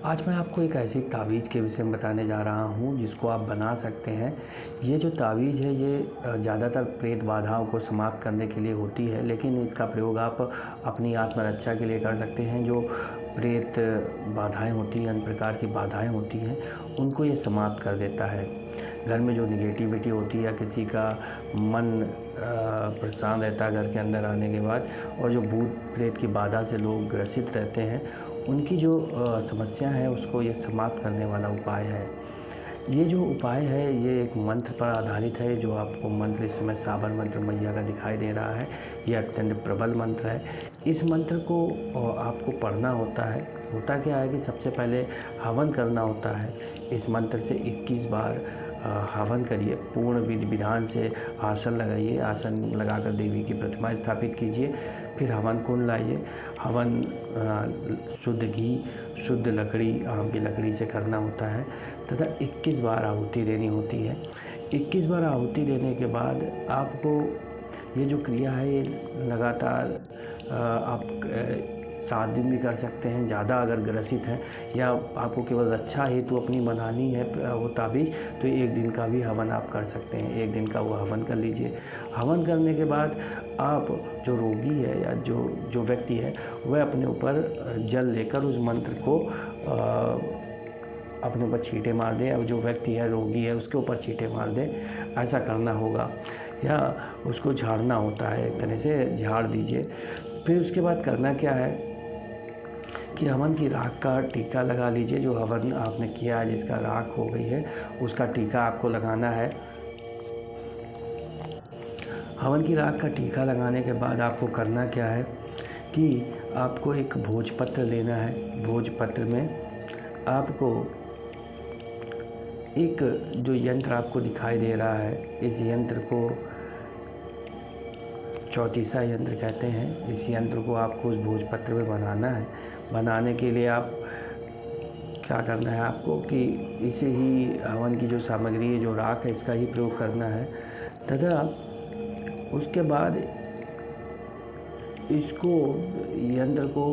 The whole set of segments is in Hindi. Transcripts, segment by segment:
आज मैं आपको एक ऐसी तावीज़ के विषय में बताने जा रहा हूँ जिसको आप बना सकते हैं। ये जो तावीज़ है ये ज़्यादातर प्रेत बाधाओं को समाप्त करने के लिए होती है, लेकिन इसका प्रयोग आप अपनी आत्मरक्षा के लिए कर सकते हैं। जो प्रेत बाधाएं होती हैं, अन्य प्रकार की बाधाएं होती हैं, उनको ये समाप्त कर देता है। घर में जो निगेटिविटी होती है या किसी का मन परेशान रहता है घर के अंदर आने के बाद, और जो भूत प्रेत की बाधा से लोग ग्रसित रहते हैं, उनकी जो समस्या है उसको ये समाप्त करने वाला उपाय है। ये जो उपाय है ये एक मंत्र पर आधारित है। जो आपको मंत्र इस समय सावन मंत्र मैया का दिखाई दे रहा है, ये अत्यंत प्रबल मंत्र है। इस मंत्र को आपको पढ़ना होता है। होता क्या है कि सबसे पहले हवन करना होता है। इस मंत्र से 21 बार हवन करिए। पूर्ण विधि विधान से आसन लगाइए। आसन लगाकर देवी की प्रतिमा स्थापित कीजिए। फिर हवन कुंड लाइए। हवन शुद्ध घी, शुद्ध लकड़ी, आम की लकड़ी से करना होता है तथा 21 बार आहुति देनी होती है। 21 बार आहुति देने के बाद आपको ये जो क्रिया है ये लगातार आप 7 दिन भी कर सकते हैं। ज़्यादा अगर ग्रसित हैं या आपको केवल रक्षा हेतु अपनी बनानी है वो ताबीज़, तो 1 दिन का भी हवन आप कर सकते हैं। 1 दिन का वो हवन कर लीजिए। हवन करने के बाद आप जो रोगी है या जो व्यक्ति है वह अपने ऊपर जल लेकर उस मंत्र को अपने ऊपर छींटे मार दें। अब जो व्यक्ति है रोगी है उसके ऊपर छींटे मार दें, ऐसा करना होगा। या उसको झाड़ना होता है, एक तरह से झाड़ दीजिए। फिर उसके बाद करना क्या है कि हवन की राख का टीका लगा लीजिए। जो हवन आपने किया है, जिसका राख हो गई है, उसका टीका आपको लगाना है। हवन की राख का टीका लगाने के बाद आपको करना क्या है कि आपको एक भोजपत्र लेना है। भोजपत्र में आपको एक जो यंत्र आपको दिखाई दे रहा है, इस यंत्र को चौतीसा यंत्र कहते हैं। इस यंत्र को आपको उस भोजपत्र में बनाना है। बनाने के लिए आप क्या करना है आपको कि इसे ही हवन की जो सामग्री है, जो राख है, इसका ही प्रयोग करना है तथा उसके बाद इसको यंत्र को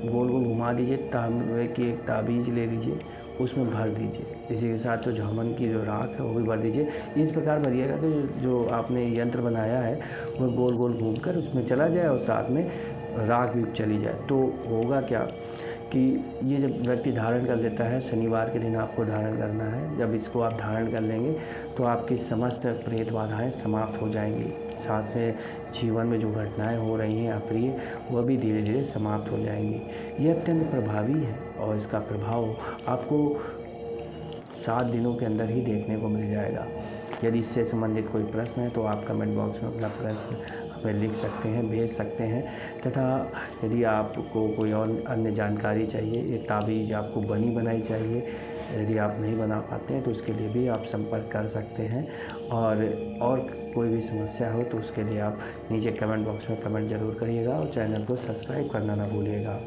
गोल गोल घुमा दीजिए। तांबे की एक ताबीज़ ले लीजिए, उसमें भर दीजिए। इसी के साथ जो हवन की जो राख है वो भी भर दीजिए। इस प्रकार भरिएगा तो जो आपने यंत्र बनाया है वह गोल गोल घूमकर उसमें चला जाए और साथ में राख भी चली जाए। तो होगा क्या कि ये जब व्यक्ति धारण कर लेता है, शनिवार के दिन आपको धारण करना है। जब इसको आप धारण कर लेंगे तो आपकी समस्त प्रेत बाधाएँ समाप्त हो जाएंगी। साथ में जीवन में जो घटनाएं हो रही हैं अप्रिय, वह भी धीरे धीरे समाप्त हो जाएंगी। ये अत्यंत प्रभावी है और इसका प्रभाव आपको 7 दिनों के अंदर ही देखने को मिल जाएगा। यदि इससे संबंधित कोई प्रश्न है तो आप कमेंट बॉक्स में अपना प्रश्न हमें लिख सकते हैं, भेज सकते हैं। तथा यदि आपको कोई और अन्य जानकारी चाहिए, ये ताबीज़ आपको बनी बनाई चाहिए, यदि आप नहीं बना पाते हैं तो उसके लिए भी आप संपर्क कर सकते हैं। और कोई भी समस्या हो तो उसके लिए आप नीचे कमेंट बॉक्स में कमेंट ज़रूर करिएगा और चैनल को सब्सक्राइब करना ना भूलिएगा।